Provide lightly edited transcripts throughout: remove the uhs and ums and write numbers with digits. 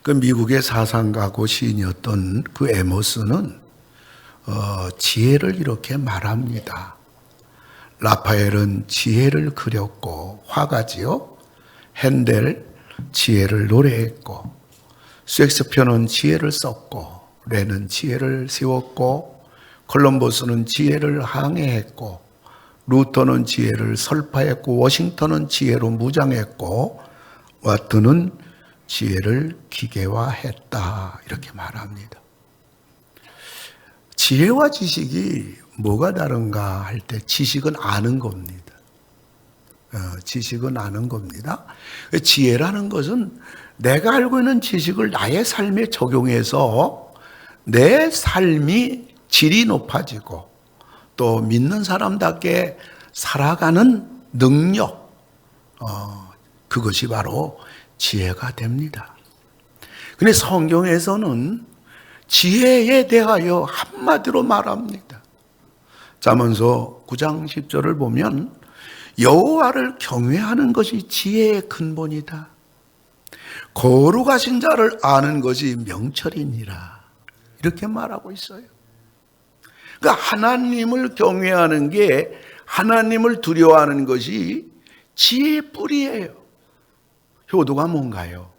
그 미국의 사상가고 시인이었던 그 에머슨은 지혜를 이렇게 말합니다. 라파엘은 지혜를 그렸고 화가지요. 핸델 지혜를 노래했고, 셰익스피어는 지혜를 썼고, 레는 지혜를 세웠고, 콜럼버스는 지혜를 항해했고, 루터는 지혜를 설파했고, 워싱턴은 지혜로 무장했고, 와트는 지혜를 기계화했다, 이렇게 말합니다. 지혜와 지식이 뭐가 다른가 할 때 지식은 아는 겁니다. 지식은 아는 겁니다. 지혜라는 것은 내가 알고 있는 지식을 나의 삶에 적용해서 내 삶이 질이 높아지고 또 믿는 사람답게 살아가는 능력, 그것이 바로 지혜가 됩니다. 근데 성경에서는 지혜에 대하여 한마디로 말합니다. 잠언서 9장 10절을 보면 여호와를 경외하는 것이 지혜의 근본이다. 거룩하신 자를 아는 것이 명철이니라. 이렇게 말하고 있어요. 그러니까 하나님을 경외하는 게, 하나님을 두려워하는 것이 지혜의 뿌리예요. 효도가 뭔가요?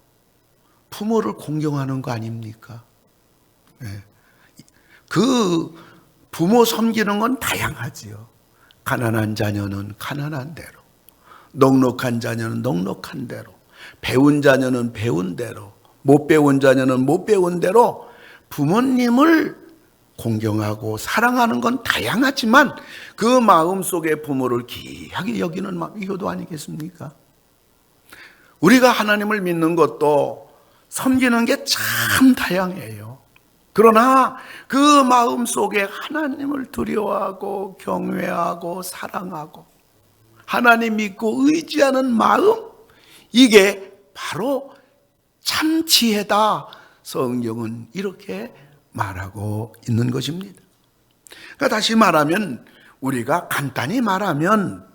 부모를 공경하는 거 아닙니까? 그 부모 섬기는 건 다양하지요. 가난한 자녀는 가난한 대로, 넉넉한 자녀는 넉넉한 대로, 배운 자녀는 배운 대로, 못 배운 자녀는 못 배운 대로 부모님을 공경하고 사랑하는 건 다양하지만 그 마음속에 부모를 귀하게 여기는 마음이 효도 아니겠습니까? 우리가 하나님을 믿는 것도 섬기는 게 참 다양해요. 그러나 그 마음속에 하나님을 두려워하고 경외하고 사랑하고 하나님 믿고 의지하는 마음, 이게 바로 참 지혜다. 성경은 이렇게 말하고 있는 것입니다. 그러니까 다시 말하면, 우리가 간단히 말하면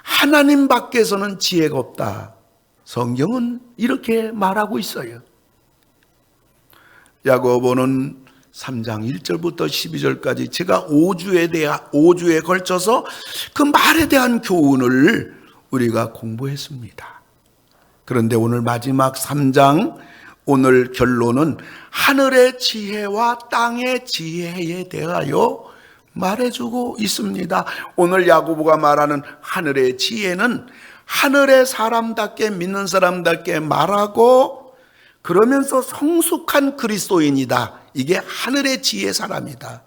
하나님 밖에서는 지혜가 없다. 성경은 이렇게 말하고 있어요. 야고보는 3장 1절부터 12절까지 제가 5주에 걸쳐서 그 말에 대한 교훈을 우리가 공부했습니다. 그런데 오늘 마지막 3장, 오늘 결론은 하늘의 지혜와 땅의 지혜에 대하여 말해주고 있습니다. 오늘 야고보가 말하는 하늘의 지혜는 하늘의 사람답게, 믿는 사람답게 말하고 그러면서 성숙한 그리스도인이다. 이게 하늘의 지혜 사람이다.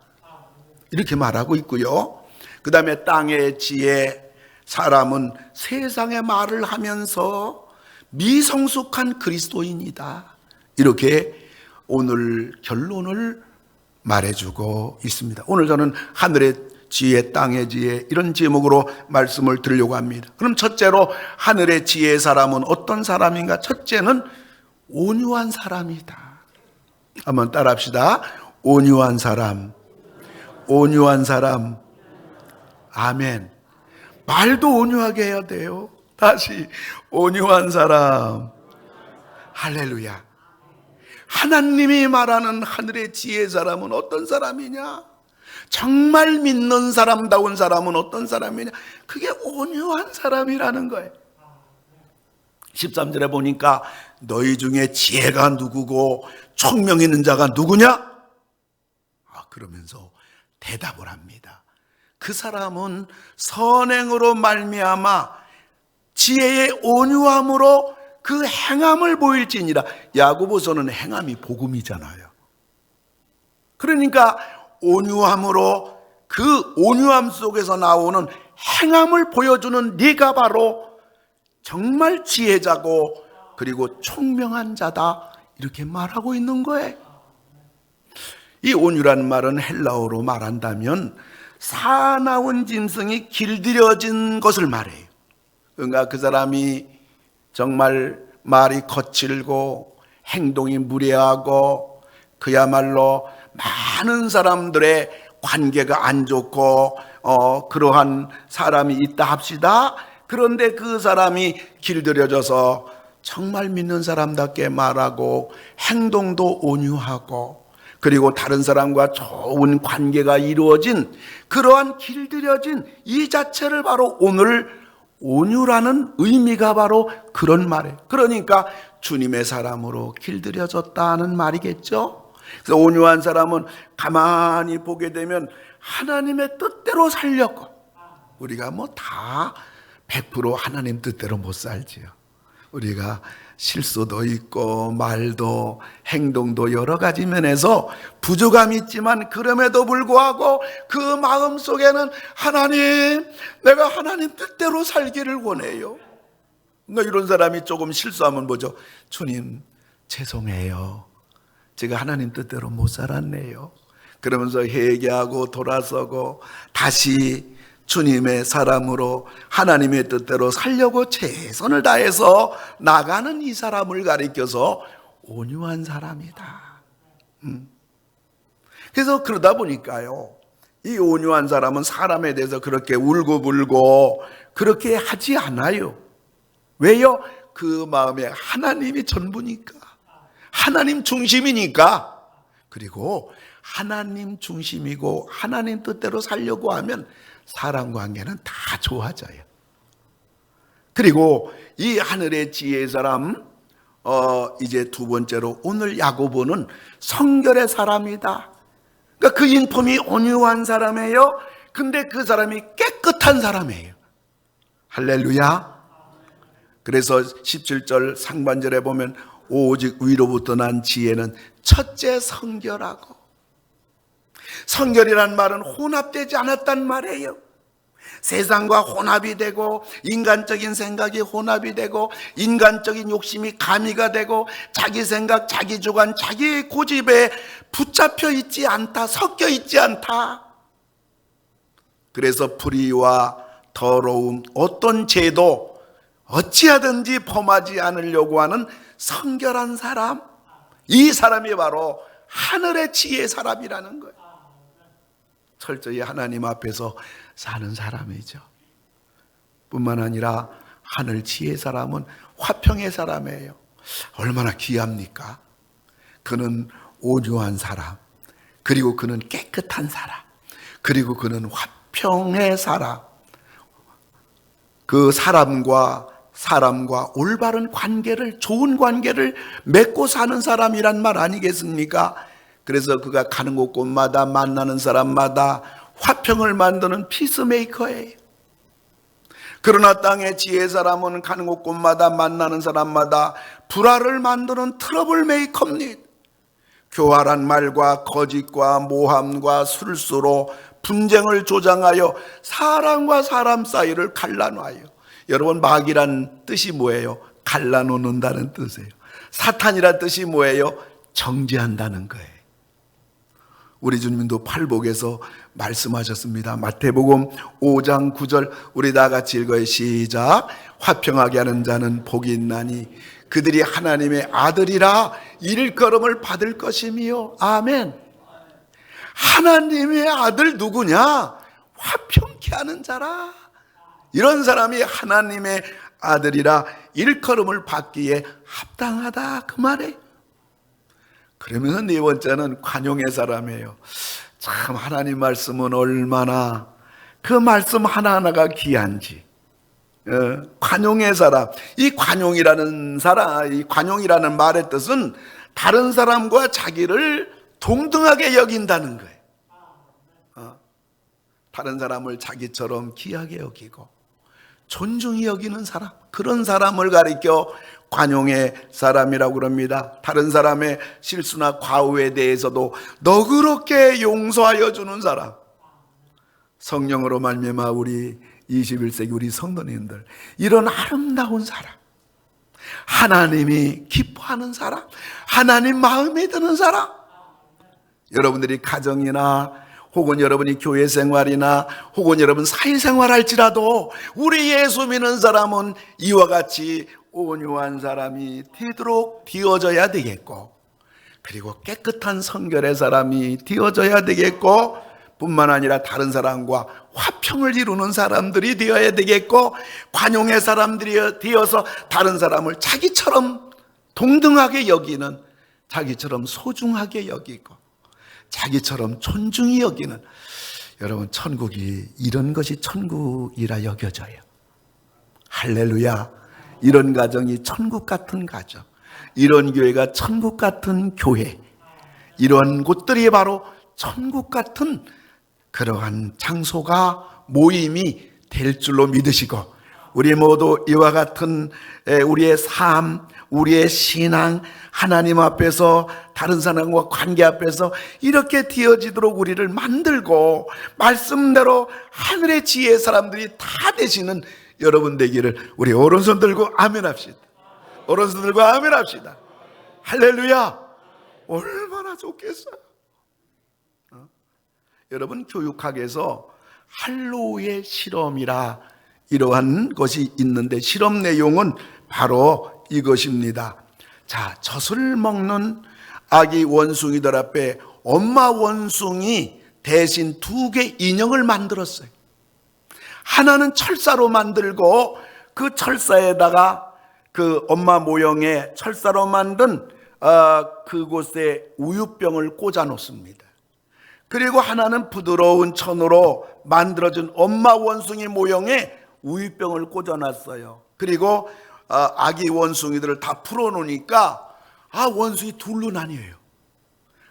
이렇게 말하고 있고요. 그 다음에 땅의 지혜 사람은 세상의 말을 하면서 미성숙한 그리스도인이다. 이렇게 오늘 결론을 말해주고 있습니다. 오늘 저는 하늘의 지혜, 땅의 지혜, 이런 제목으로 말씀을 드리려고 합니다. 그럼 첫째로 하늘의 지혜 사람은 어떤 사람인가? 첫째는 온유한 사람이다. 한번 따라합시다. 온유한 사람. 온유한 사람. 아멘. 말도 온유하게 해야 돼요. 다시, 온유한 사람. 할렐루야. 하나님이 말하는 하늘의 지혜 사람은 어떤 사람이냐? 정말 믿는 사람다운 사람은 어떤 사람이냐? 그게 온유한 사람이라는 거예요. 13절에 보니까 너희 중에 지혜가 누구고 총명 있는 자가 누구냐? 그러면서 대답을 합니다. 그 사람은 선행으로 말미암아 지혜의 온유함으로 그 행함을 보일지니라. 야고보서는 행함이 복음이잖아요. 그러니까 온유함으로, 그 온유함 속에서 나오는 행함을 보여주는 네가 바로 정말 지혜자고 그리고 총명한 자다. 이렇게 말하고 있는 거예요. 이 온유라는 말은 헬라어로 말한다면 사나운 짐승이 길들여진 것을 말해요. 그러니까 그 사람이 정말 말이 거칠고 행동이 무례하고 그야말로 많은 사람들의 관계가 안 좋고 그러한 사람이 있다 합시다. 그런데 그 사람이 길들여져서 정말 믿는 사람답게 말하고 행동도 온유하고 그리고 다른 사람과 좋은 관계가 이루어진 그러한 길들여진 이 자체를 바로 오늘 온유라는 의미가 바로 그런 말이에요. 그러니까 주님의 사람으로 길들여졌다는 말이겠죠. 그래서 온유한 사람은 가만히 보게 되면 하나님의 뜻대로 살려고, 우리가 뭐 다 100% 하나님 뜻대로 못 살지요. 우리가 실수도 있고 말도 행동도 여러 가지 면에서 부족함이 있지만 그럼에도 불구하고 그 마음 속에는 하나님, 내가 하나님 뜻대로 살기를 원해요. 그러니까 이런 사람이 조금 실수하면 뭐죠? 주님 죄송해요, 제가 하나님 뜻대로 못 살았네요. 그러면서 회개하고 돌아서고 다시 주님의 사람으로 하나님의 뜻대로 살려고 최선을 다해서 나가는 이 사람을 가리켜서 온유한 사람이다. 그래서 그러다 보니까요, 이 온유한 사람은 사람에 대해서 그렇게 울고불고 그렇게 하지 않아요. 왜요? 그 마음에 하나님이 전부니까, 하나님 중심이니까. 그리고 하나님 중심이고 하나님 뜻대로 살려고 하면 사람 관계는 다 좋아져요. 그리고 이 하늘의 지혜의 사람, 이제 두 번째로 오늘 야고보는 성결의 사람이다. 그러니까 그 인품이 온유한 사람이에요. 근데 그 사람이 깨끗한 사람이에요. 할렐루야. 그래서 17절 상반절에 보면 오직 위로부터 난 지혜는 첫째 성결하고, 성결이란 말은 혼합되지 않았단 말이에요. 세상과 혼합이 되고 인간적인 생각이 혼합이 되고 인간적인 욕심이 가미가 되고 자기 생각, 자기 주관, 자기 고집에 붙잡혀 있지 않다, 섞여 있지 않다. 그래서 불의와 더러움, 어떤 죄도 어찌하든지 범하지 않으려고 하는 성결한 사람, 이 사람이 바로 하늘의 지혜의 사람이라는 거예요. 철저히 하나님 앞에서 사는 사람이죠. 뿐만 아니라 하늘 지혜의 사람은 화평의 사람이에요. 얼마나 귀합니까? 그는 온유한 사람, 그리고 그는 깨끗한 사람, 그리고 그는 화평의 사람. 그 사람과 올바른 관계를, 좋은 관계를 맺고 사는 사람이란 말 아니겠습니까? 그래서 그가 가는 곳곳마다 만나는 사람마다 화평을 만드는 피스메이커예요. 그러나 땅의 지혜의 사람은 가는 곳곳마다 만나는 사람마다 불화를 만드는 트러블 메이커입니다. 교활한 말과 거짓과 모함과 술수로 분쟁을 조장하여 사람과 사람 사이를 갈라놔요. 여러분, 마귀란 뜻이 뭐예요? 갈라놓는다는 뜻이에요. 사탄이란 뜻이 뭐예요? 정죄한다는 거예요. 우리 주님도 팔복에서 말씀하셨습니다. 마태복음 5장 9절 우리 다 같이 읽어요. 시작. 화평하게 하는 자는 복이 있나니 그들이 하나님의 아들이라 일컬음을 받을 것이며. 아멘. 하나님의 아들 누구냐? 화평케 하는 자라. 이런 사람이 하나님의 아들이라 일컬음을 받기에 합당하다, 그 말이에요. 그러면서 네 번째는 관용의 사람이에요. 참 하나님 말씀은 얼마나 그 말씀 하나하나가 귀한지. 관용의 사람. 이 관용이라는 사람, 이 관용이라는 말의 뜻은 다른 사람과 자기를 동등하게 여긴다는 거예요. 다른 사람을 자기처럼 귀하게 여기고 존중히 여기는 사람, 그런 사람을 가리켜 관용의 사람이라고 그럽니다. 다른 사람의 실수나 과오에 대해서도 너그럽게 용서하여 주는 사람. 성령으로 말미암아 우리 21세기 우리 성도님들, 이런 아름다운 사람, 하나님이 기뻐하는 사람, 하나님 마음에 드는 사람. 여러분들이 가정이나 혹은 여러분이 교회 생활이나 혹은 여러분 사회생활 할지라도 우리 예수 믿는 사람은 이와 같이 온유한 사람이 되도록 되어져야 되겠고, 그리고 깨끗한 성결의 사람이 되어져야 되겠고, 뿐만 아니라 다른 사람과 화평을 이루는 사람들이 되어야 되겠고, 관용의 사람들이 되어서 다른 사람을 자기처럼 동등하게 여기는, 자기처럼 소중하게 여기고 자기처럼 존중히 여기는, 여러분 천국이 이런 것이 천국이라 여겨져요. 할렐루야. 이런 가정이 천국 같은 가정, 이런 교회가 천국 같은 교회, 이런 곳들이 바로 천국 같은 그러한 장소가, 모임이 될 줄로 믿으시고, 우리 모두 이와 같은 우리의 삶, 우리의 신앙, 하나님 앞에서 다른 사람과 관계 앞에서 이렇게 되어지도록 우리를 만들고, 말씀대로 하늘의 지혜의 사람들이 다 되시는 여러분 되기를 우리 오른손 들고 아멘 합시다. 오른손 들고 아멘 합시다. 할렐루야. 얼마나 좋겠어요. 여러분, 교육학에서 할로우의 실험이라 이러한 것이 있는데, 실험 내용은 바로 이것입니다. 자, 젖을 먹는 아기 원숭이들 앞에 엄마 원숭이 대신 2개 인형을 만들었어요. 하나는 철사로 만들고, 그 철사에다가 그 엄마 모형의 철사로 만든 그곳에 우유병을 꽂아 놓습니다. 그리고 하나는 부드러운 천으로 만들어진 엄마 원숭이 모형의 우유병을 꽂아놨어요. 그리고 아기 원숭이들을 다 풀어놓으니까 원숭이 둘로 나뉘어요.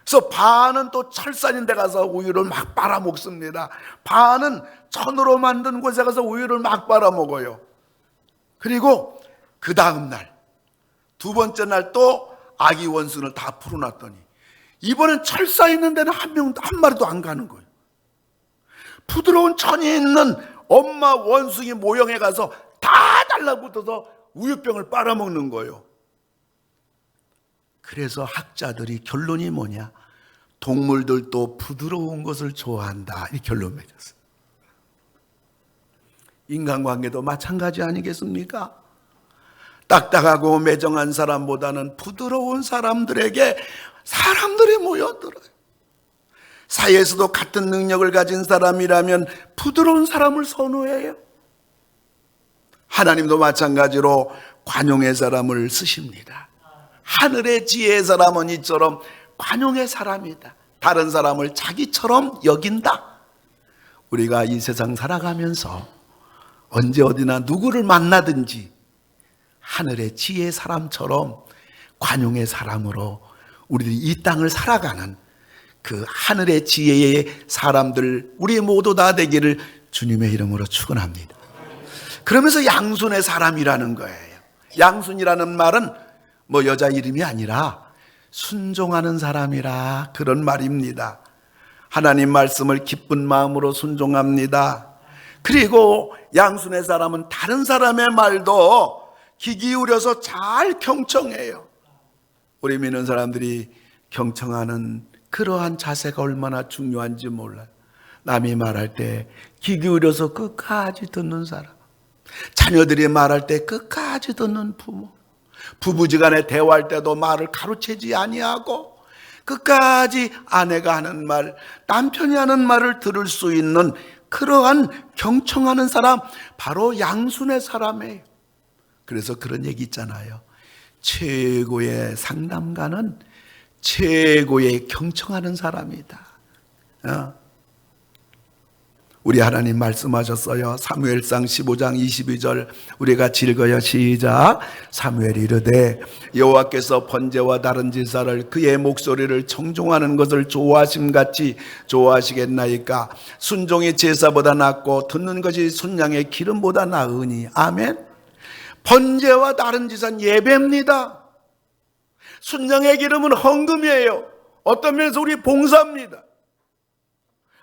그래서 반은 또 철산인 데 가서 우유를 막 빨아먹습니다. 반은 천으로 만든 곳에 가서 우유를 막 빨아먹어요. 그리고 그 다음 날, 2번째 날 또 아기 원숭이를 다 풀어놨더니 이번엔 철사 있는 데는 한 마리도 안 가는 거예요. 부드러운 천이 있는 엄마 원숭이 모형에 가서 다 달라붙어서 우유병을 빨아먹는 거예요. 그래서 학자들이 결론이 뭐냐? 동물들도 부드러운 것을 좋아한다, 이 결론 맺었어요. 인간관계도 마찬가지 아니겠습니까? 딱딱하고 매정한 사람보다는 부드러운 사람들에게 사람들이 모여들어요. 사회에서도 같은 능력을 가진 사람이라면 부드러운 사람을 선호해요. 하나님도 마찬가지로 관용의 사람을 쓰십니다. 하늘의 지혜의 사람은 이처럼 관용의 사람이다. 다른 사람을 자기처럼 여긴다. 우리가 이 세상 살아가면서 언제 어디나 누구를 만나든지 하늘의 지혜의 사람처럼 관용의 사람으로 우리들이 이 땅을 살아가는 그 하늘의 지혜의 사람들, 우리 모두 다 되기를 주님의 이름으로 축원합니다. 그러면서 양순의 사람이라는 거예요. 양순이라는 말은 뭐 여자 이름이 아니라 순종하는 사람이라 그런 말입니다. 하나님 말씀을 기쁜 마음으로 순종합니다. 그리고 양순의 사람은 다른 사람의 말도 귀 기울여서 잘 경청해요. 우리 믿는 사람들이 경청하는 그러한 자세가 얼마나 중요한지 몰라요. 남이 말할 때 귀 기울여서 끝까지 듣는 사람, 자녀들이 말할 때 끝까지 듣는 부모, 부부지간에 대화할 때도 말을 가로채지 아니하고 끝까지 아내가 하는 말, 남편이 하는 말을 들을 수 있는 그러한 경청하는 사람, 바로 양순의 사람이에요. 그래서 그런 얘기 있잖아요. 최고의 상담가는 최고의 경청하는 사람이다. 우리 하나님 말씀하셨어요. 사무엘상 15장 22절 우리 같이 읽어요. 시작. 사무엘이 이르되 여호와께서 번제와 다른 제사를 그의 목소리를 청종하는 것을 좋아하심같이 좋아하시겠나이까. 순종이 제사보다 낫고 듣는 것이 순양의 기름보다 나으니. 아멘. 번제와 다른 제사는 예배입니다. 순양의 기름은 헌금이에요. 어떤 면에서 우리 봉사입니다.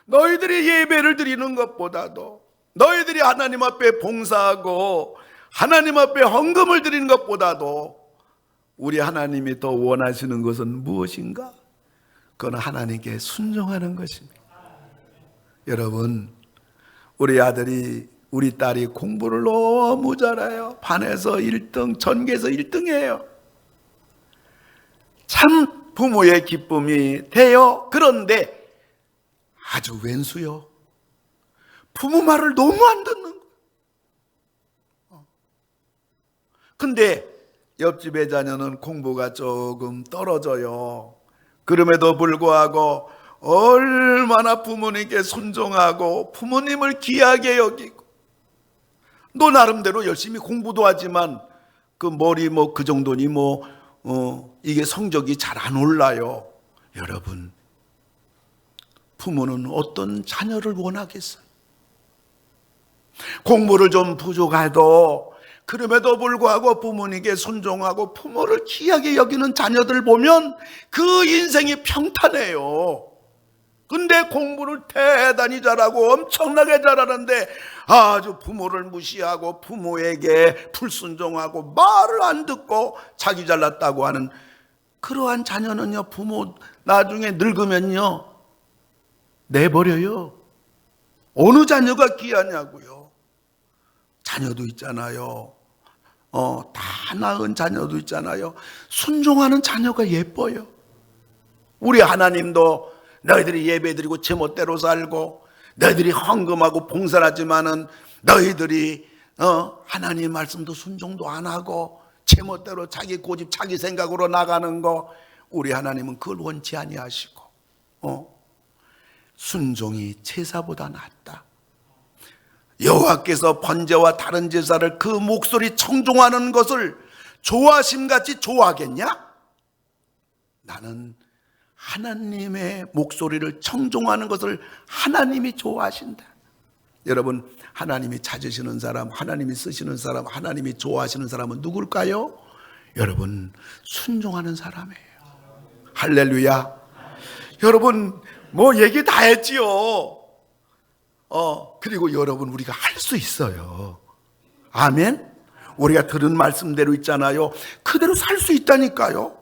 너희들이 예배를 드리는 것보다도, 너희들이 하나님 앞에 봉사하고 하나님 앞에 헌금을 드리는 것보다도 우리 하나님이 더 원하시는 것은 무엇인가? 그건 하나님께 순종하는 것입니다. 여러분, 우리 아들이, 우리 딸이 공부를 너무 잘해요. 반에서 1등, 전교에서 1등이에요. 참 부모의 기쁨이 돼요. 그런데 아주 왼수요. 부모 말을 너무 안 듣는 거예요. 근데 옆집의 자녀는 공부가 조금 떨어져요. 그럼에도 불구하고 얼마나 부모님께 순종하고 부모님을 귀하게 여기고, 너 나름대로 열심히 공부도 하지만 그 머리 그 정도니 이게 성적이 잘 안 올라요. 여러분, 부모는 어떤 자녀를 원하겠어요? 공부를 좀 부족해도 그럼에도 불구하고 부모님께 순종하고 부모를 귀하게 여기는 자녀들 보면 그 인생이 평탄해요. 근데 공부를 대단히 잘하고 엄청나게 잘하는데 아주 부모를 무시하고 부모에게 불순종하고 말을 안 듣고 자기 잘났다고 하는 그러한 자녀는요, 부모 나중에 늙으면요 내버려요. 어느 자녀가 귀하냐고요. 자녀도 있잖아요. 다 낳은 자녀도 있잖아요. 순종하는 자녀가 예뻐요. 우리 하나님도 너희들이 예배드리고 제멋대로 살고 너희들이 헌금하고 봉사하지만은 너희들이 하나님 말씀도 순종도 안 하고 제멋대로 자기 고집 자기 생각으로 나가는 거, 우리 하나님은 그걸 원치 아니하시고 순종이 제사보다 낫다. 여호와께서 번제와 다른 제사를 그 목소리 청종하는 것을 좋아하심같이 좋아하겠냐? 나는 하나님의 목소리를 청종하는 것을 하나님이 좋아하신다. 여러분, 하나님이 찾으시는 사람, 하나님이 쓰시는 사람, 하나님이 좋아하시는 사람은 누굴까요? 여러분, 순종하는 사람이에요. 할렐루야. 여러분, 얘기 다 했지요. 그리고 여러분, 우리가 할 수 있어요. 아멘? 우리가 들은 말씀대로 있잖아요. 그대로 살 수 있다니까요.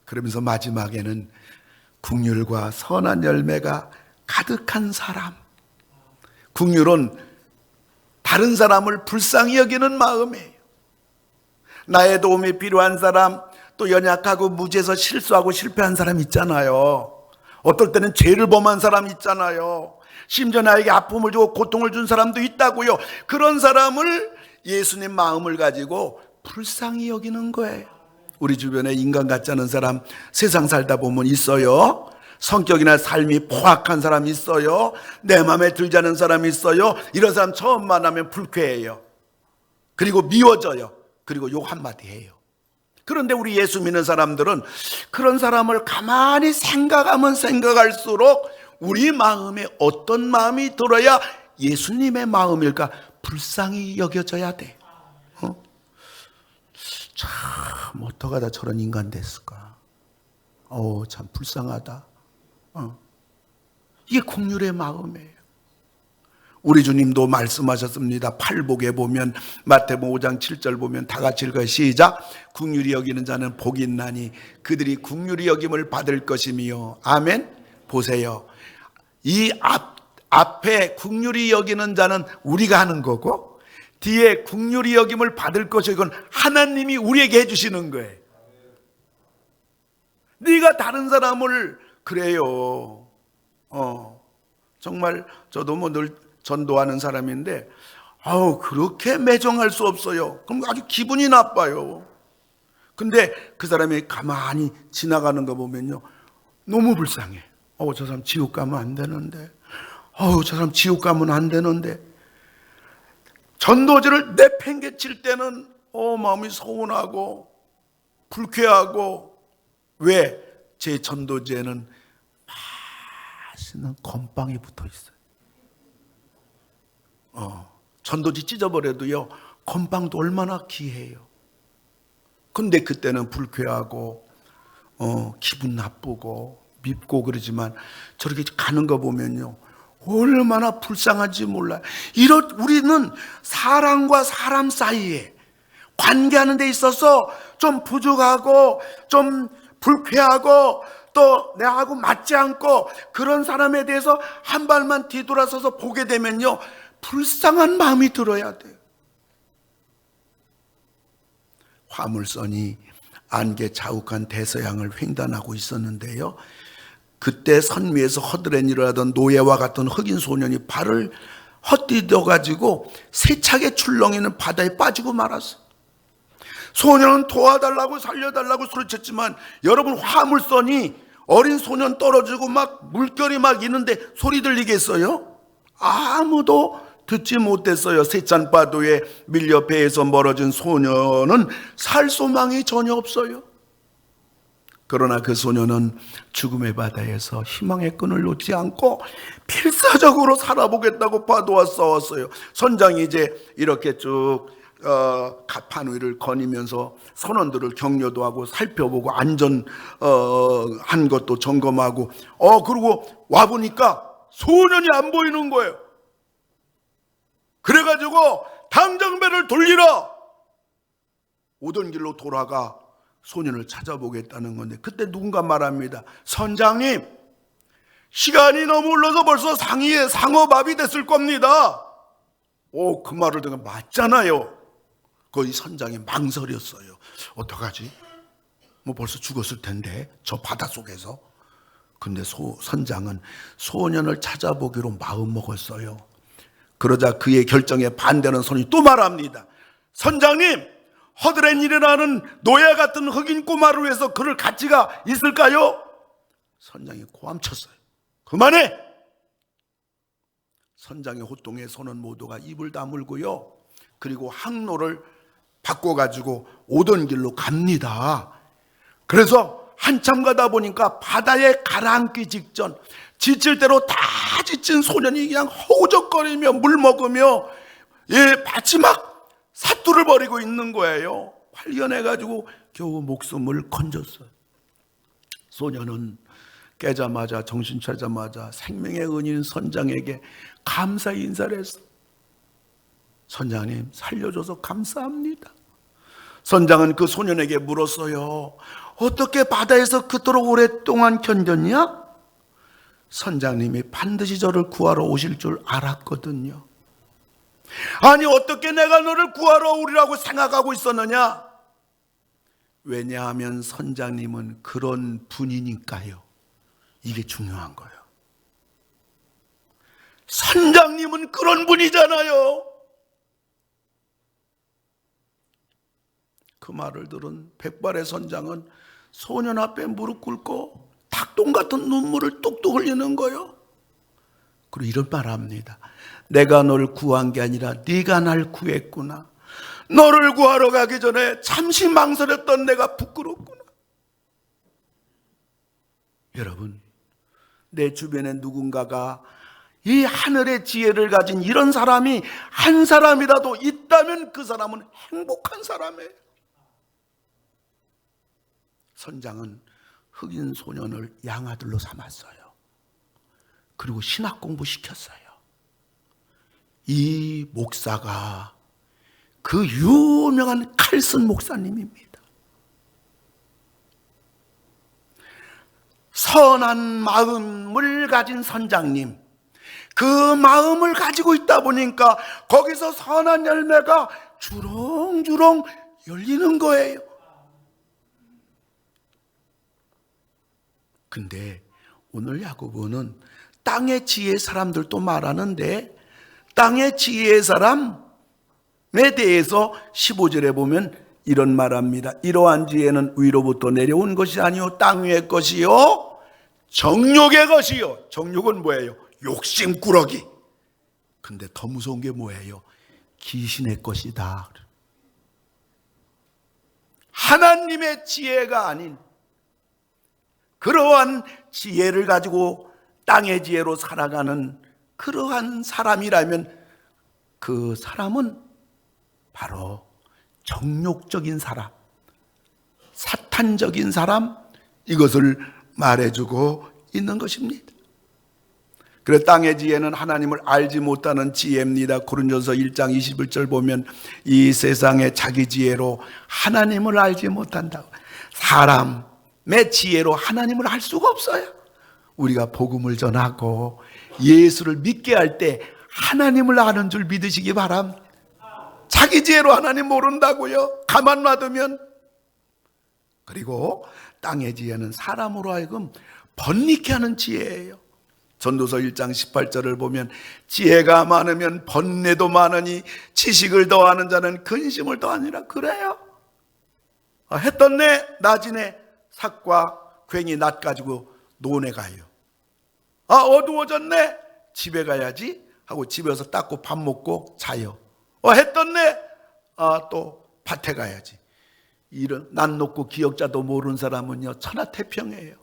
그러면서 마지막에는 긍휼과 선한 열매가 가득한 사람. 긍휼은 다른 사람을 불쌍히 여기는 마음이에요. 나의 도움이 필요한 사람, 또 연약하고 무지해서 실수하고 실패한 사람 있잖아요. 어떨 때는 죄를 범한 사람 있잖아요. 심지어 나에게 아픔을 주고 고통을 준 사람도 있다고요. 그런 사람을 예수님 마음을 가지고 불쌍히 여기는 거예요. 우리 주변에 인간 같지 않은 사람 세상 살다 보면 있어요. 성격이나 삶이 포악한 사람이 있어요. 내 마음에 들지 않은 사람이 있어요. 이런 사람 처음 만나면 불쾌해요. 그리고 미워져요. 그리고 욕 한마디 해요. 그런데 우리 예수 믿는 사람들은 그런 사람을 가만히 생각하면 생각할수록 우리 마음에 어떤 마음이 들어야 예수님의 마음일까? 불쌍히 여겨져야 돼. 참 어떡하다 저런 인간 됐을까? 참 불쌍하다. 이게 긍휼의 마음이에요. 우리 주님도 말씀하셨습니다. 팔복에 보면, 마태복음 5장 7절 보면 다 같이 읽어요. 시작. 긍휼히 여기는 자는 복이 있나니 그들이 긍휼히 여김을 받을 것이며. 아멘. 보세요. 이 앞에 긍휼히 여기는 자는 우리가 하는 거고, 뒤에 긍휼히 여김을 받을 것이고, 이건 하나님이 우리에게 해주시는 거예요. 네가 다른 사람을 그래요. 정말 저도 늘 전도하는 사람인데 그렇게 매정할 수 없어요. 그럼 아주 기분이 나빠요. 근데 그 사람이 가만히 지나가는 거 보면요, 너무 불쌍해. 저 사람 지옥 가면 안 되는데, 저 사람 지옥 가면 안 되는데. 전도지를 내팽개칠 때는 마음이 서운하고 불쾌하고. 왜? 제 전도지에는 맛있는 건빵이 붙어 있어요. 전도지 찢어버려도요, 건빵도 얼마나 귀해요. 근데 그때는 불쾌하고 기분 나쁘고 밉고 그러지만 저렇게 가는 거 보면요, 얼마나 불쌍한지 몰라요. 우리는 사람과 사람 사이에 관계하는 데 있어서 좀 부족하고 좀 불쾌하고 또 내하고 맞지 않고 그런 사람에 대해서 한 발만 뒤돌아서서 보게 되면요, 불쌍한 마음이 들어야 돼요. 화물선이 안개 자욱한 대서양을 횡단하고 있었는데요, 그때 선 위에서 허드렛일을 하던 노예와 같은 흑인 소년이 발을 헛디뎌 가지고 세차게 출렁이는 바다에 빠지고 말았어요. 소년은 도와달라고 살려달라고 소리쳤지만 여러분, 화물선이 어린 소년 떨어지고 막 물결이 막 있는데 소리 들리겠어요? 아무도 듣지 못했어요. 세찬 파도에 밀려 배에서 멀어진 소년은 살 소망이 전혀 없어요. 그러나 그 소년은 죽음의 바다에서 희망의 끈을 놓지 않고 필사적으로 살아보겠다고 파도와 싸웠어요. 선장이 이제 이렇게 쭉 가판 위를 거니면서 선원들을 격려도 하고 살펴보고 안전한 것도 점검하고 그리고 와보니까 소년이 안 보이는 거예요. 그래가지고 당장 배를 돌리라, 오던 길로 돌아가 소년을 찾아보겠다는 건데, 그때 누군가 말합니다. 선장님, 시간이 너무 흘러서 벌써 상어밥이 됐을 겁니다. 그 말을 듣고 맞잖아요. 거기 선장이 망설였어요. 어떡하지? 뭐 벌써 죽었을 텐데, 저 바닷속에서. 근데 선장은 소년을 찾아보기로 마음먹었어요. 그러자 그의 결정에 반대하는 손이 또 말합니다. 선장님, 허드렛일이라는 노예 같은 흑인 꼬마를 위해서 그럴 가치가 있을까요? 선장이 고함쳤어요. 그만해! 선장의 호통에 선원 모두가 입을 다물고요, 그리고 항로를 바꿔가지고 오던 길로 갑니다. 그래서 한참 가다 보니까 바다에 가라앉기 직전, 지칠 대로 다 지친 소년이 그냥 허우적거리며 물 먹으며 마치 막 사투를 벌이고 있는 거예요. 발견해가지고 겨우 목숨을 건졌어요. 소년은 깨자마자, 정신 차자마자 생명의 은인 선장에게 감사의 인사를 했어요. 선장님, 살려줘서 감사합니다. 선장은 그 소년에게 물었어요. 어떻게 바다에서 그토록 오랫동안 견뎠냐? 선장님이 반드시 저를 구하러 오실 줄 알았거든요. 아니, 어떻게 내가 너를 구하러 오리라고 생각하고 있었느냐? 왜냐하면 선장님은 그런 분이니까요. 이게 중요한 거예요. 선장님은 그런 분이잖아요. 그 말을 들은 백발의 선장은 소년 앞에 무릎 꿇고 닭똥 같은 눈물을 뚝뚝 흘리는 거예요. 그리고 이런 말 합니다. 내가 널 구한 게 아니라 네가 날 구했구나. 너를 구하러 가기 전에 잠시 망설였던 내가 부끄럽구나. 여러분, 내 주변에 누군가가 이 하늘의 지혜를 가진 이런 사람이 한 사람이라도 있다면 그 사람은 행복한 사람이에요. 선장은 흑인 소년을 양아들로 삼았어요. 그리고 신학 공부 시켰어요. 이 목사가 그 유명한 칼슨 목사님입니다. 선한 마음을 가진 선장님, 그 마음을 가지고 있다 보니까 거기서 선한 열매가 주렁주렁 열리는 거예요. 근데 오늘 야고보는 땅의 지혜의 사람들도 말하는데, 땅의 지혜의 사람에 대해서 15절에 보면 이런 말합니다. 이러한 지혜는 위로부터 내려온 것이 아니요 땅 위의 것이요 정욕의 것이요. 정욕은 뭐예요? 욕심꾸러기. 근데 더 무서운 게 뭐예요? 귀신의 것이다. 하나님의 지혜가 아닌 그러한 지혜를 가지고 땅의 지혜로 살아가는 그러한 사람이라면 그 사람은 바로 정욕적인 사람, 사탄적인 사람, 이것을 말해주고 있는 것입니다. 그래서 땅의 지혜는 하나님을 알지 못하는 지혜입니다. 고린도서 1장 21절 보면 이 세상의 자기 지혜로 하나님을 알지 못한다고. 사람의 지혜로 하나님을 알 수가 없어요. 우리가 복음을 전하고 예수를 믿게 할 때 하나님을 아는 줄 믿으시기 바랍니다. 자기 지혜로 하나님 모른다고요? 가만 놔두면. 그리고 땅의 지혜는 사람으로 하여금 번익게 하는 지혜예요. 전도서 1장 18절을 보면 지혜가 많으면 번뇌도 많으니 지식을 더하는 자는 근심을 더하니라. 그래요. 해 떴네 낮이네 삭과 괭이 낫 가지고 논에 가요. 어두워졌네 집에 가야지 하고 집에 와서 닦고 밥 먹고 자요. 해 떴네 또 밭에 가야지. 이런 낯 높고 기역자도 모르는 사람은요 천하태평이에요.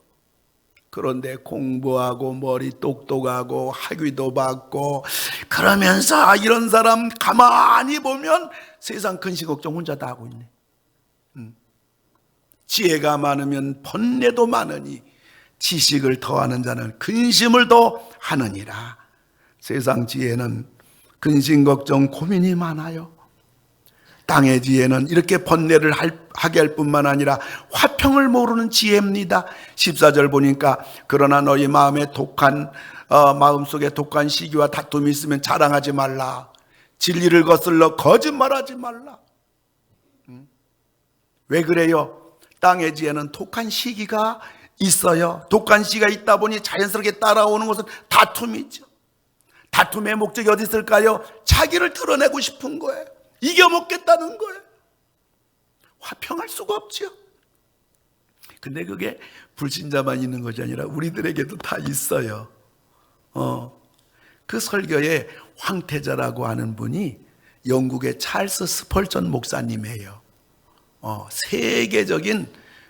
그런데 공부하고 머리 똑똑하고 학위도 받고 그러면서 이런 사람 가만히 보면 세상 근심 걱정 혼자 다 하고 있네. 지혜가 많으면 번뇌도 많으니 지식을 더하는 자는 근심을 더하느니라. 세상 지혜는 근심 걱정 고민이 많아요. 땅의 지혜는 이렇게 번뇌를 하게 할 뿐만 아니라 화평을 모르는 지혜입니다. 14절 보니까 그러나 너희 마음속에 독한 시기와 다툼이 있으면 자랑하지 말라. 진리를 거슬러 거짓말하지 말라. 왜 그래요? 땅의 지혜는 독한 시기가 있어요. 독한 시기가 있다 보니 자연스럽게 따라오는 것은 다툼이죠. 다툼의 목적이 어디 있을까요? 자기를 드러내고 싶은 거예요. 이겨먹겠다는 거예요. 화평할 수가 없죠. 근데 그게 불신자만 있는 것이 아니라 우리들에게도 다 있어요. 그 설교에 황태자라고 하는 분이 영국의 찰스 스펄전 목사님이에요. 세계적인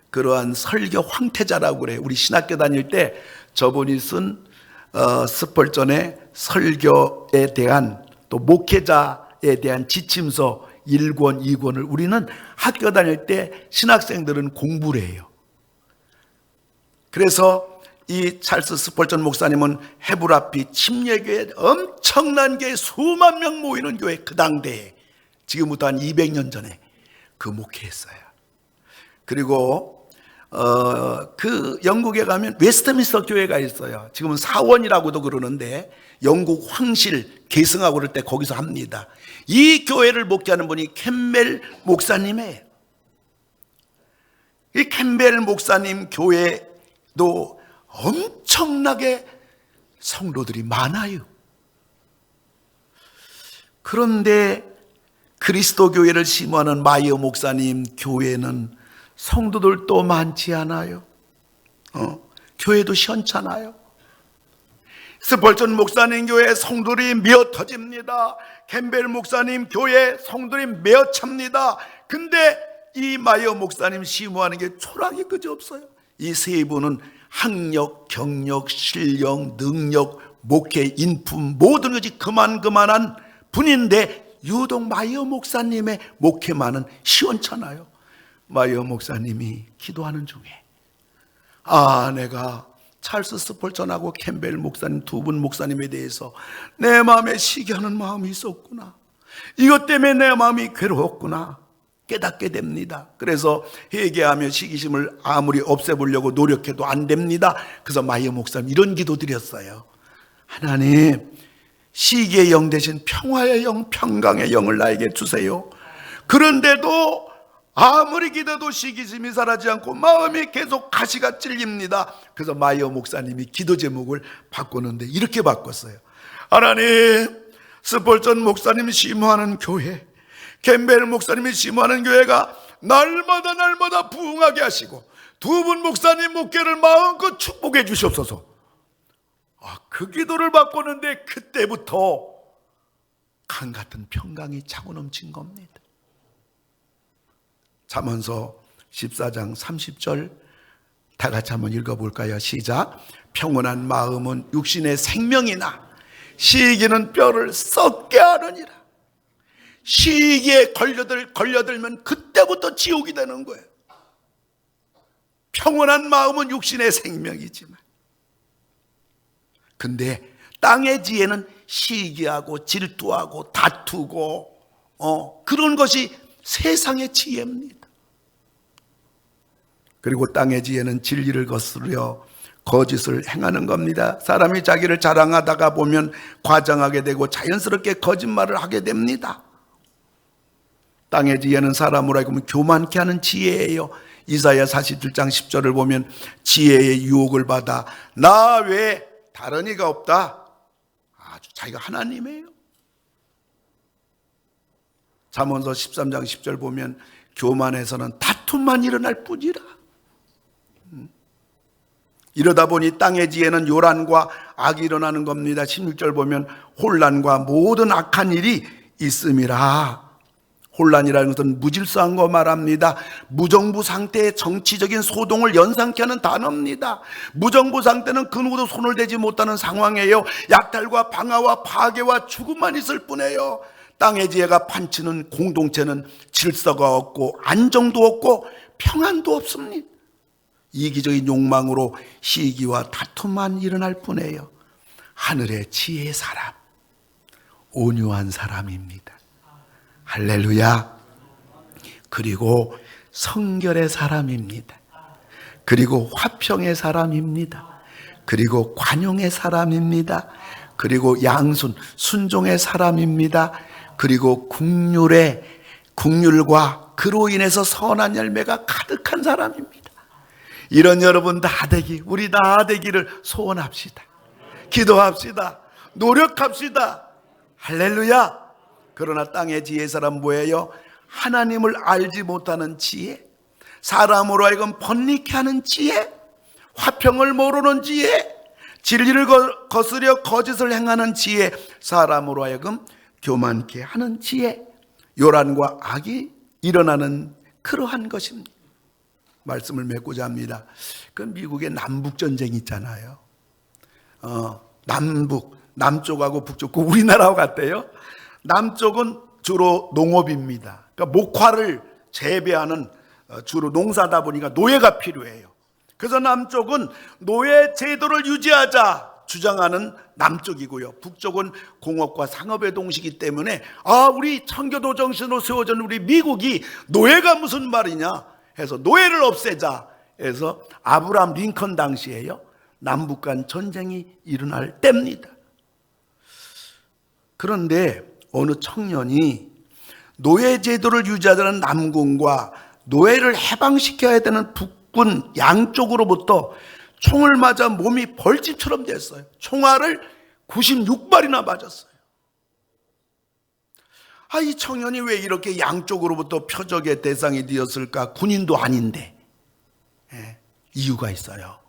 그러한 설교 황태자라고 그래요. 우리 신학교 다닐 때 저분이 쓴 스펄전의 설교에 대한 또 목회자에 대한 지침서 1권, 2권을 우리는 학교 다닐 때 신학생들은 공부를 해요. 그래서 이 찰스 스펄전 목사님은 헤브라피 침례교회 엄청난 게 수만 명 모이는 교회 그 당대에 지금부터 한 200년 전에 그 목회했어요. 그리고 그 영국에 가면 웨스트민스터 교회가 있어요. 지금은 사원이라고도 그러는데 영국 황실 계승하고 그럴 때 거기서 합니다. 이 교회를 목회하는 분이 캠벨 목사님이에요. 이 캠벨 목사님 교회도 엄청나게 성도들이 많아요. 그런데 그리스도 교회를 심호하는 마이어 목사님 교회는 성도들도 많지 않아요. 교회도 시원찮아요. 스펄전 목사님 교회 성도들이 미어 터집니다. 캠벨 목사님 교회 성도들이 메어 찹니다. 근데 이 마이어 목사님 심호하는 게 초라하게 그저 없어요. 이 세 분은 학력, 경력, 실력, 능력, 목회, 인품 모든 것이 그만한 분인데 유독 마이어 목사님의 목회만은 시원찮아요. 마이어 목사님이 기도하는 중에 내가 찰스 스펄전하고 캠벨 목사님 두 분 목사님에 대해서 내 마음에 시기하는 마음이 있었구나. 이것 때문에 내 마음이 괴로웠구나 깨닫게 됩니다. 그래서 회개하며 시기심을 아무리 없애보려고 노력해도 안 됩니다. 그래서 마이어 목사님 이런 기도 드렸어요. 하나님, 시기의 영 대신 평화의 영, 평강의 영을 나에게 주세요. 그런데도 아무리 기도도 시기심이 사라지지 않고 마음이 계속 가시가 찔립니다. 그래서 마이어 목사님이 기도 제목을 바꾸는데 이렇게 바꿨어요. 하나님, 스펄전 목사님이 심호하는 교회, 캠벨 목사님이 심호하는 교회가 날마다 부흥하게 하시고 두 분 목사님 목회를 마음껏 축복해 주시옵소서. 그 기도를 바꾸는데 그때부터 강 같은 평강이 차고 넘친 겁니다. 잠언서 14장 30절 다 같이 한번 읽어볼까요? 시작. 평온한 마음은 육신의 생명이나 시기는 뼈를 썩게 하느니라. 시기에 걸려들면 그때부터 지옥이 되는 거예요. 평온한 마음은 육신의 생명이지만 근데 땅의 지혜는 시기하고 질투하고 다투고 그런 것이 세상의 지혜입니다. 그리고 땅의 지혜는 진리를 거스르려 거짓을 행하는 겁니다. 사람이 자기를 자랑하다가 보면 과장하게 되고 자연스럽게 거짓말을 하게 됩니다. 땅의 지혜는 사람으로 하여금 교만케 하는 지혜예요. 이사야 47장 10절을 보면 지혜의 유혹을 받아 나 외에 다른 이가 없다. 아주 자기가 하나님이에요. 잠언서 13장 10절 보면 교만해서는 다툼만 일어날 뿐이라. 이러다 보니 땅의 지혜는 요란과 악이 일어나는 겁니다. 16절 보면 혼란과 모든 악한 일이 있음이라. 혼란이라는 것은 무질서한 거 말합니다. 무정부 상태의 정치적인 소동을 연상케 하는 단어입니다. 무정부 상태는 그 누구도 손을 대지 못하는 상황이에요. 약탈과 방화와 파괴와 죽음만 있을 뿐이에요. 땅의 지혜가 판치는 공동체는 질서가 없고 안정도 없고 평안도 없습니다. 이기적인 욕망으로 시기와 다툼만 일어날 뿐이에요. 하늘의 지혜의 사람, 온유한 사람입니다. 할렐루야. 그리고 성결의 사람입니다. 그리고 화평의 사람입니다. 그리고 관용의 사람입니다. 그리고 양순, 순종의 사람입니다. 그리고 국률과 그로 인해서 선한 열매가 가득한 사람입니다. 이런 여러분 다 되기, 우리 다 되기를 소원합시다. 기도합시다. 노력합시다. 할렐루야. 그러나 땅의 지혜의 사람 뭐예요? 하나님을 알지 못하는 지혜, 사람으로 하여금 번뇌케 하는 지혜, 화평을 모르는 지혜, 진리를 거스려 거짓을 행하는 지혜, 사람으로 하여금 교만케 하는 지혜, 요란과 악이 일어나는 그러한 것입니다. 말씀을 맺고자 합니다. 그 미국의 남북전쟁이 있잖아요. 남쪽하고 북쪽, 우리나라와 같대요. 남쪽은 주로 농업입니다. 그러니까 목화를 재배하는 주로 농사다 보니까 노예가 필요해요. 그래서 남쪽은 노예 제도를 유지하자 주장하는 남쪽이고요. 북쪽은 공업과 상업의 동시기 때문에 우리 청교도 정신으로 세워진 우리 미국이 노예가 무슨 말이냐 해서 노예를 없애자 해서 아브라함 링컨 당시에요. 남북 간 전쟁이 일어날 때입니다. 그런데 어느 청년이 노예 제도를 유지하자는 남군과 노예를 해방시켜야 되는 북군 양쪽으로부터 총을 맞아 몸이 벌집처럼 됐어요. 총알을 96발이나 맞았어요. 이 청년이 왜 이렇게 양쪽으로부터 표적의 대상이 되었을까? 군인도 아닌데. 이유가 있어요.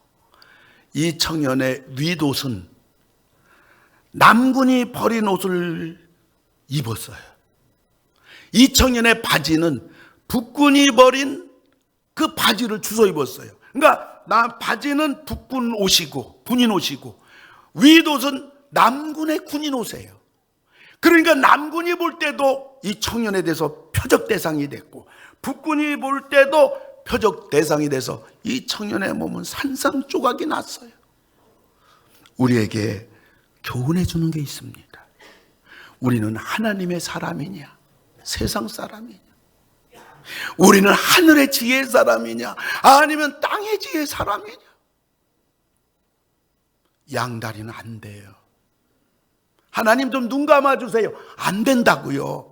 이 청년의 윗옷은 남군이 버린 옷을 입었어요. 이 청년의 바지는 북군이 버린 그 바지를 주워 입었어요. 그러니까 바지는 북군 옷이고 군인 옷이고 윗옷은 남군의 군인 옷이에요. 그러니까 남군이 볼 때도 이 청년에 대해서 표적 대상이 됐고 북군이 볼 때도 표적 대상이 돼서 이 청년의 몸은 산산조각이 났어요. 우리에게 교훈해 주는 게 있습니다. 우리는 하나님의 사람이냐 세상 사람이냐, 우리는 하늘의 지혜의 사람이냐 아니면 땅의 지혜의 사람이냐. 양다리는 안 돼요. 하나님 좀 눈 감아주세요. 안 된다고요.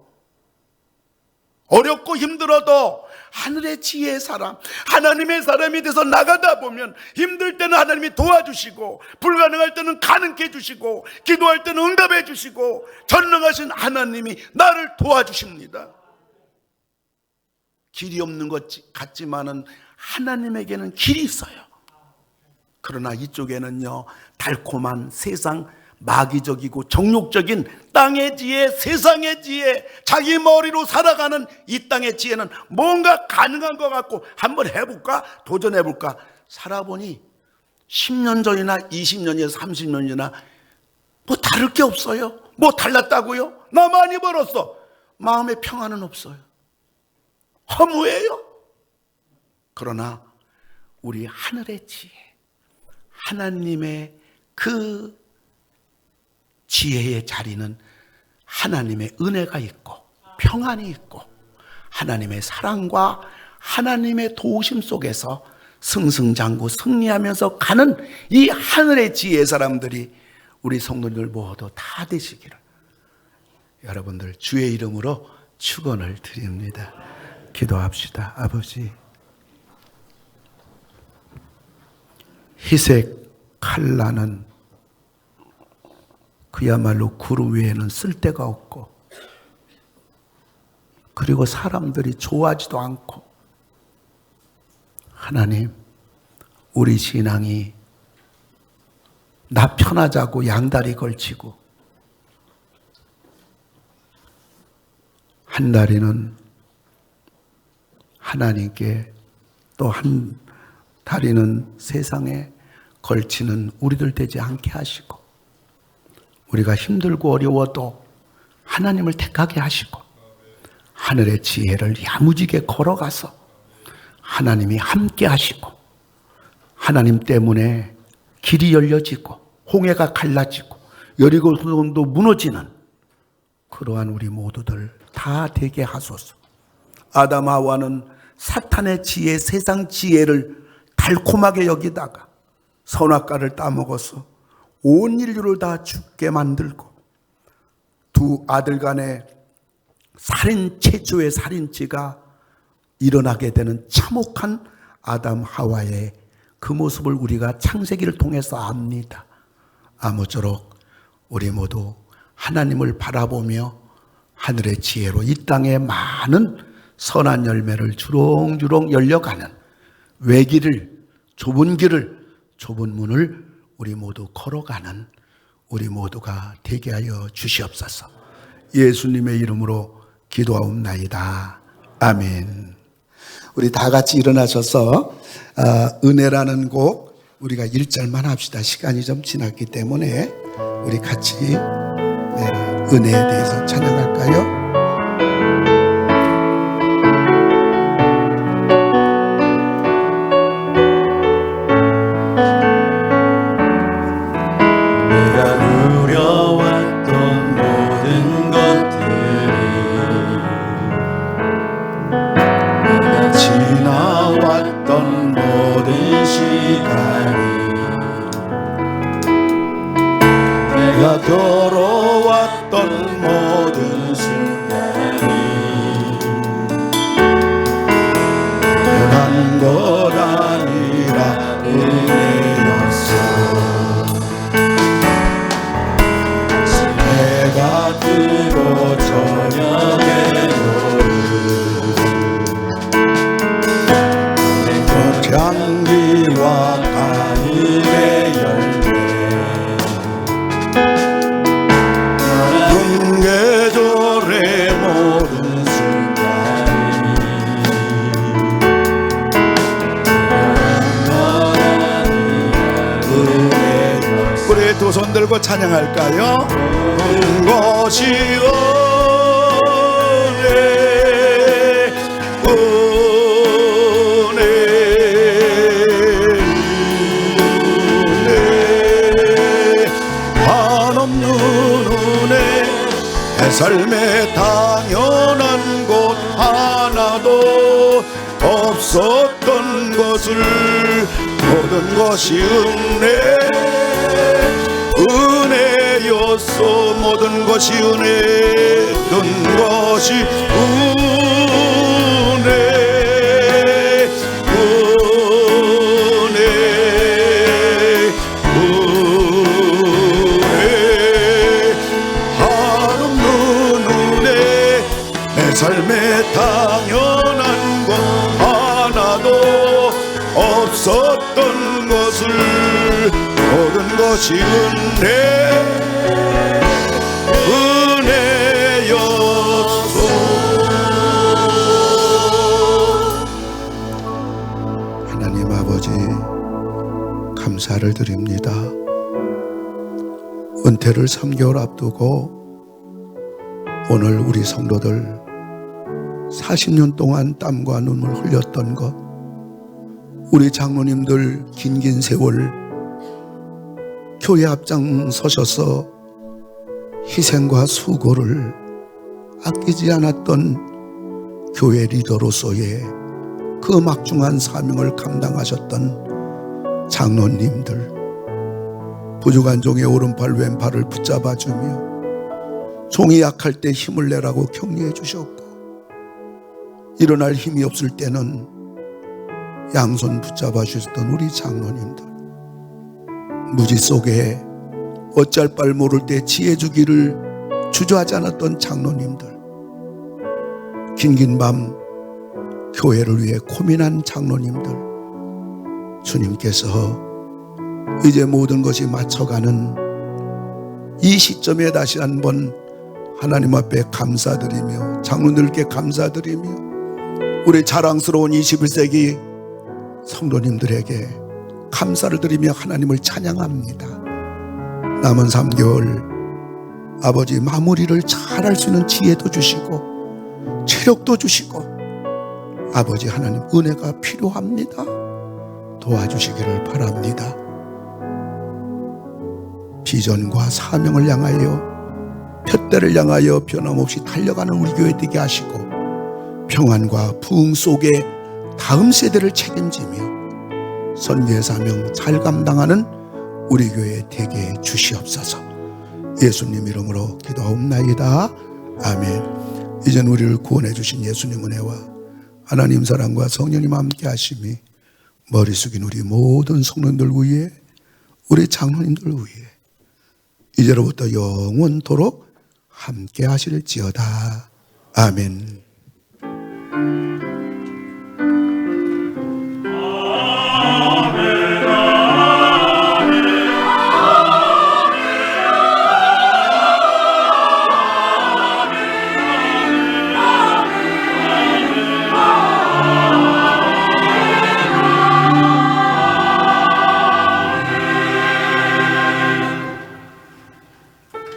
어렵고 힘들어도 하늘의 지혜의 사람, 하나님의 사람이 돼서 나가다 보면 힘들 때는 하나님이 도와주시고 불가능할 때는 가능케 해주시고 기도할 때는 응답해 주시고 전능하신 하나님이 나를 도와주십니다. 길이 없는 것 같지만은 하나님에게는 길이 있어요. 그러나 이쪽에는요, 달콤한 세상, 마귀적이고 정욕적인 땅의 지혜, 세상의 지혜, 자기 머리로 살아가는 이 땅의 지혜는 뭔가 가능한 것 같고 한번 해볼까? 도전해볼까? 살아보니 10년 전이나 20년이나 30년이나 뭐 다를 게 없어요. 뭐 달랐다고요? 나 많이 벌었어. 마음의 평안은 없어요. 허무해요. 그러나 우리 하늘의 지혜, 하나님의 그 지혜의 자리는 하나님의 은혜가 있고 평안이 있고 하나님의 사랑과 하나님의 도우심 속에서 승승장구 승리하면서 가는 이 하늘의 지혜의 사람들이 우리 성도들 모두 다 되시기를 여러분들 주의 이름으로 축원을 드립니다. 기도합시다. 아버지, 희색 칼라는 그야말로 구름 외에는 쓸데가 없고, 그리고 사람들이 좋아하지도 않고, 하나님, 우리 신앙이 나 편하자고 양다리 걸치고, 한 다리는 하나님께, 또 한 다리는 세상에 걸치는 우리들 되지 않게 하시고, 우리가 힘들고 어려워도 하나님을 택하게 하시고, 하늘의 지혜를 야무지게 걸어가서 하나님이 함께 하시고, 하나님 때문에 길이 열려지고 홍해가 갈라지고 여리고성도 무너지는 그러한 우리 모두들 다 되게 하소서. 아담 하와는 사탄의 지혜, 세상 지혜를 달콤하게 여기다가 선악과를 따먹어서 온 인류를 다 죽게 만들고, 두 아들 간의 최초의 살인죄가 일어나게 되는 참혹한 아담 하와의 그 모습을 우리가 창세기를 통해서 압니다. 아무쪼록 우리 모두 하나님을 바라보며 하늘의 지혜로 이 땅에 많은 선한 열매를 주렁주렁 열려가는 외길을, 좁은 길을, 좁은 문을 우리 모두 걸어가는 우리 모두가 되게 하여 주시옵소서. 예수님의 이름으로 기도하옵나이다. 아멘. 우리 다 같이 일어나셔서 은혜라는 곡 우리가 1절만 합시다. 시간이 좀 지났기 때문에 우리 같이 은혜에 대해서 찬양할까요? 내가 누려왔던 모든 것들이, 내가 지나왔던 모든 시간이, 내가 걸어왔던 모든 순간이 변한 것 아니라 은혜였어. 해가 뜨고 저녁에 노을, 향기와 가을의 열매, 계절의 모든 순간이 은혜였어. 우리 두 손 들고 찬양할까요? 모든 것이 은혜, 한없는 은혜, 내 삶에 당연한 것 하나도 없었던 것을, 모든 것이 은혜였어. 모든 것이 은혜, 모든 것이 은혜, 한없는 은혜, 내 삶에 당연한 것 하나도 없었던 것을, 모든 것이 은혜였소. 하나님 아버지, 감사를 드립니다. 은퇴를 3개월 앞두고 오늘 우리 성도들 40년 동안 땀과 눈물 흘렸던 것, 우리 장로님들 긴 세월 교회 앞장서셔서 희생과 수고를 아끼지 않았던 교회 리더로서의 그 막중한 사명을 감당하셨던 장로님들, 부족한 종의 오른팔 왼팔을 붙잡아주며 종이 약할 때 힘을 내라고 격려해 주셨고, 일어날 힘이 없을 때는 양손 붙잡아 주셨던 우리 장로님들, 무지 속에 어쩔 바를 모를 때 지혜 주기를 주저하지 않았던 장로님들, 긴긴 밤 교회를 위해 고민한 장로님들, 주님께서 이제 모든 것이 맞춰가는 이 시점에 다시 한번 하나님 앞에 감사드리며 장로님들께 감사드리며 우리 자랑스러운 21세기 성도님들에게 감사를 드리며 하나님을 찬양합니다. 남은 3개월 아버지 마무리를 잘할 수 있는 지혜도 주시고 체력도 주시고 아버지 하나님 은혜가 필요합니다. 도와주시기를 바랍니다. 비전과 사명을 향하여 푯대를 향하여 변함없이 달려가는 우리 교회 되게 하시고 평안과 부흥 속에 다음 세대를 책임지며 선교의 사명 잘 감당하는 우리 교회 되게 해 주시옵소서. 예수님 이름으로 기도하옵나이다. 아멘. 이젠 우리를 구원해 주신 예수님 은혜와 하나님 사랑과 성령님 함께 하심이 머리 숙인 우리 모든 성도님들 위해 우리 장로님들 위해 이제로부터 영원토록 함께 하실지어다. 아멘.